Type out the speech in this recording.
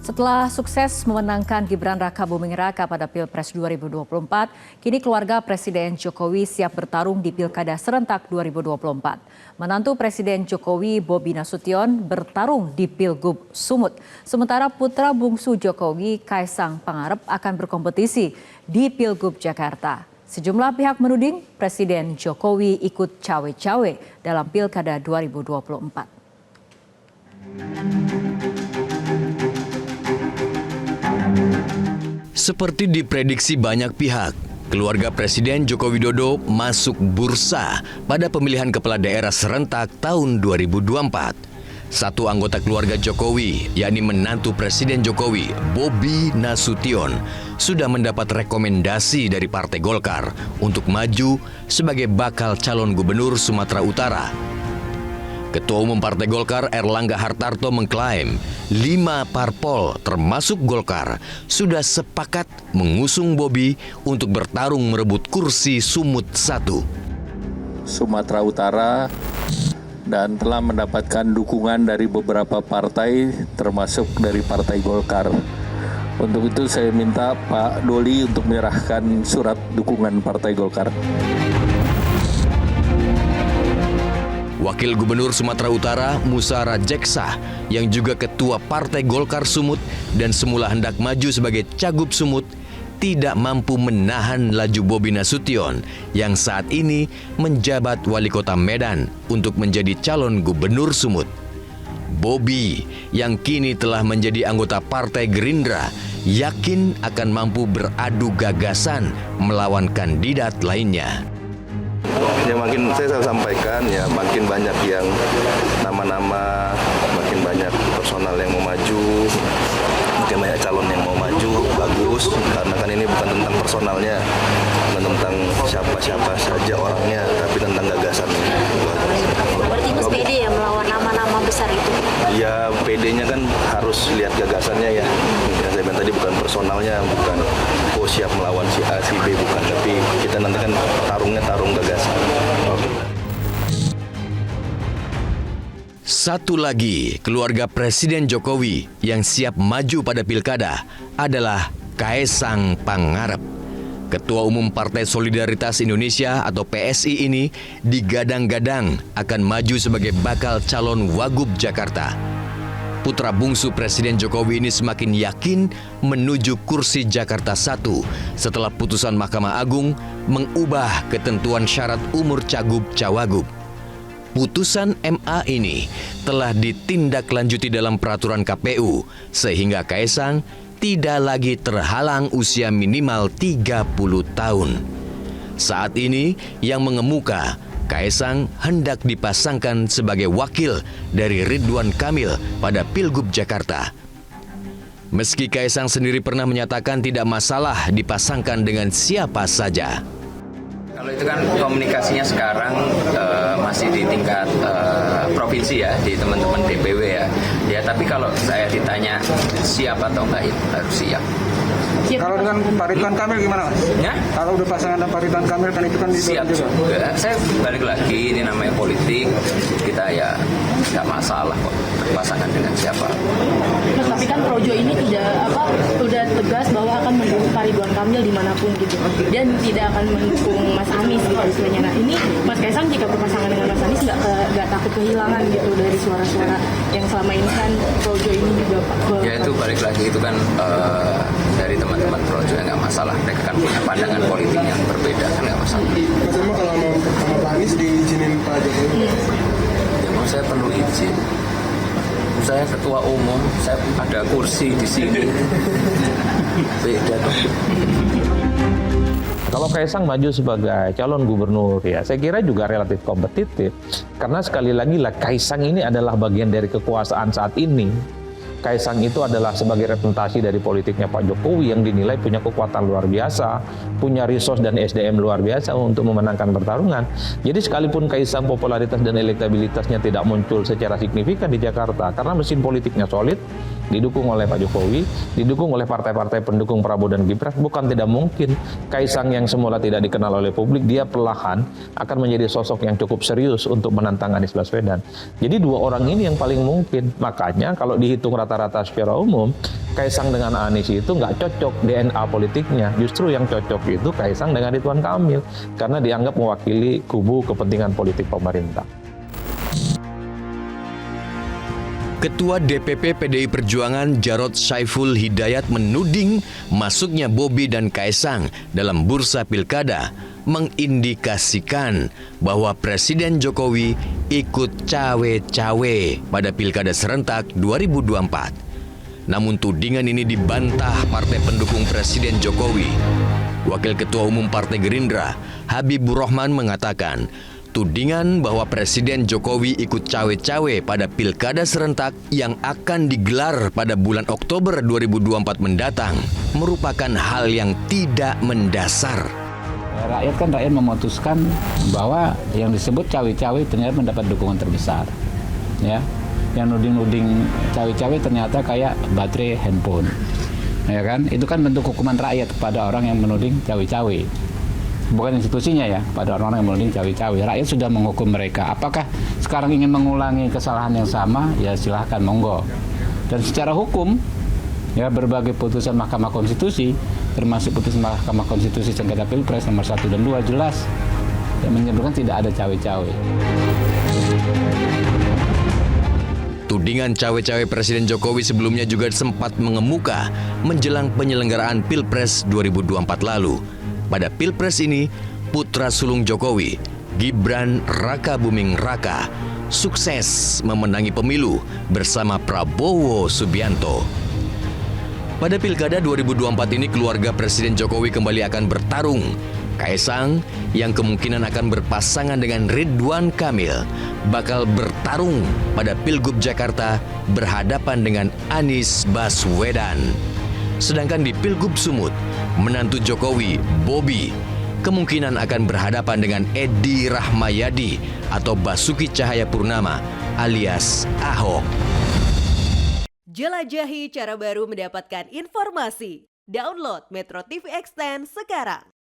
Setelah sukses memenangkan Gibran Raka Buming Raka pada Pilpres 2024, kini keluarga Presiden Jokowi siap bertarung di Pilkada Serentak 2024. Menantu Presiden Jokowi, Bobi Nasution, bertarung di Pilgub Sumut. Sementara putra bungsu Jokowi, Kaisang Pangarep, akan berkompetisi di Pilgub Jakarta. Sejumlah pihak menuding Presiden Jokowi ikut cawe-cawe dalam Pilkada 2024. Seperti diprediksi banyak pihak, keluarga Presiden Joko Widodo masuk bursa pada pemilihan kepala daerah serentak tahun 2024. Satu anggota keluarga Jokowi, yakni menantu Presiden Jokowi, Bobi Nasution, sudah mendapat rekomendasi dari Partai Golkar untuk maju sebagai bakal calon gubernur Sumatera Utara. Ketua Umum Partai Golkar Erlangga Hartarto mengklaim 5 parpol termasuk Golkar sudah sepakat mengusung Bobi untuk bertarung merebut kursi Sumut 1. Sumatera Utara dan telah mendapatkan dukungan dari beberapa partai termasuk dari Partai Golkar. Untuk itu saya minta Pak Doli untuk menyerahkan surat dukungan Partai Golkar. Wakil Gubernur Sumatera Utara Musa Rajeksa yang juga ketua Partai Golkar Sumut dan semula hendak maju sebagai Cagup Sumut tidak mampu menahan laju Bobi Nasution yang saat ini menjabat wali kota Medan untuk menjadi calon gubernur Sumut. Bobi yang kini telah menjadi anggota Partai Gerindra yakin akan mampu beradu gagasan melawan kandidat lainnya. Ya makin saya sampaikan ya makin banyak yang nama-nama, makin banyak personal yang mau maju, makin banyak calon yang mau maju, bagus karena kan ini bukan tentang personalnya, bukan tentang siapa-siapa saja orangnya, tapi tentang gagasan. Berarti Mas pede ya melawan nama-nama besar itu? Ya PD-nya kan harus lihat gagasannya ya. Yang saya bilang tadi bukan personalnya, bukan siap melawan si A, si B, bukan. Tapi kita nanti kan tarung gagasan. Satu lagi keluarga Presiden Jokowi yang siap maju pada pilkada adalah Kaisang Pangarep. Ketua Umum Partai Solidaritas Indonesia atau PSI ini digadang-gadang akan maju sebagai bakal calon Wagub Jakarta. Putra bungsu Presiden Jokowi ini semakin yakin menuju kursi Jakarta 1 setelah putusan Mahkamah Agung mengubah ketentuan syarat umur Cagup Cawagup. Putusan MA ini telah ditindaklanjuti dalam peraturan KPU sehingga Kaisang tidak lagi terhalang usia minimal 30 tahun. Saat ini yang mengemuka, Kaisang hendak dipasangkan sebagai wakil dari Ridwan Kamil pada Pilgub Jakarta. Meski Kaisang sendiri pernah menyatakan tidak masalah dipasangkan dengan siapa saja. Kalau itu kan komunikasinya sekarang masih di tingkat provinsi ya, di teman-teman DPW ya. Ya tapi kalau saya ditanya siap atau enggak, itu harus siap. Kalau dengan Pak Ridwan Kamil gimana Mas? Ya? Kalau udah pasangan dengan Pak Ridwan Kamil kan itu kan siap juga. Saya balik lagi, ini namanya politik, kita ya nggak masalah kok pasangan dengan siapa. Mas, tapi kan Projo ini udah tegas bahwa akan mendukung Pak Ridwan Kamil dimanapun gitu, dan tidak akan mendukung Mas Anies gitu istilahnya. Nah ini Mas Kaisang jika berpasangan dengan Mas Anies nggak takut kehilangan gitu dari suara-suara yang selama ini kan Projo ini juga ya itu balik lagi, itu kan dari teman-teman Projo yang nggak masalah, mereka kan punya pandangan politik yang berbeda, kan nggak masalah. Mas Emma kalau mau sama Pak Anies diizinin Pak Jokowi? Ya mau saya perlu izin. Saya ketua umum, saya ada kursi di sini. Beda dong. Kalau Kaisang maju sebagai calon gubernur ya, saya kira juga relatif kompetitif. Karena sekali lagi lah Kaisang ini adalah bagian dari kekuasaan saat ini. Kaisang itu adalah sebagai representasi dari politiknya Pak Jokowi yang dinilai punya kekuatan luar biasa, punya resource dan SDM luar biasa untuk memenangkan pertarungan. Jadi sekalipun Kaisang popularitas dan elektabilitasnya tidak muncul secara signifikan di Jakarta, karena mesin politiknya solid, didukung oleh Pak Jokowi, didukung oleh partai-partai pendukung Prabowo dan Gibran, bukan tidak mungkin Kaisang yang semula tidak dikenal oleh publik, dia perlahan akan menjadi sosok yang cukup serius untuk menantang Anies Baswedan. Jadi dua orang ini yang paling mungkin. Makanya kalau dihitung rata-rata secara umum, Kaisang dengan Anies itu nggak cocok DNA politiknya. Justru yang cocok itu Kaisang dengan Ridwan Kamil, karena dianggap mewakili kubu kepentingan politik pemerintah. Ketua DPP PDI Perjuangan Jarod Saiful Hidayat menuding masuknya Bobi dan Kaisang dalam bursa pilkada mengindikasikan bahwa Presiden Jokowi ikut cawe-cawe pada pilkada serentak 2024. Namun tudingan ini dibantah partai pendukung Presiden Jokowi. Wakil Ketua Umum Partai Gerindra, Habibur Rahman mengatakan, tudingan bahwa Presiden Jokowi ikut cawe-cawe pada pilkada serentak yang akan digelar pada bulan Oktober 2024 mendatang merupakan hal yang tidak mendasar. Rakyat memutuskan bahwa yang disebut cawe-cawe ternyata mendapat dukungan terbesar. Ya, yang nuding-nuding cawe-cawe ternyata kayak baterai handphone. Ya kan? Itu kan bentuk hukuman rakyat kepada orang yang menuding cawe-cawe. Bukan institusinya ya, pada orang-orang yang menuding cawe-cawe. Rakyat sudah menghukum mereka. Apakah sekarang ingin mengulangi kesalahan yang sama? Ya silahkan, monggo. Dan secara hukum, ya berbagai putusan Mahkamah Konstitusi, termasuk putusan Mahkamah Konstitusi sengketa Pilpres nomor 1 dan 2 jelas yang menyebutkan tidak ada cawe-cawe. Tudingan cawe-cawe Presiden Jokowi sebelumnya juga sempat mengemuka menjelang penyelenggaraan Pilpres 2024 lalu. Pada Pilpres ini, putra sulung Jokowi, Gibran Rakabuming Raka, sukses memenangi pemilu bersama Prabowo Subianto. Pada Pilkada 2024 ini, keluarga Presiden Jokowi kembali akan bertarung. Kaisang, yang kemungkinan akan berpasangan dengan Ridwan Kamil, bakal bertarung pada Pilgub Jakarta berhadapan dengan Anies Baswedan. Sedangkan di Pilgub Sumut, menantu Jokowi, Bobi, kemungkinan akan berhadapan dengan Edi Rahmayadi atau Basuki Cahayapurnama alias Ahok. Jelajahi cara baru mendapatkan informasi. Download Metro TV Extend sekarang.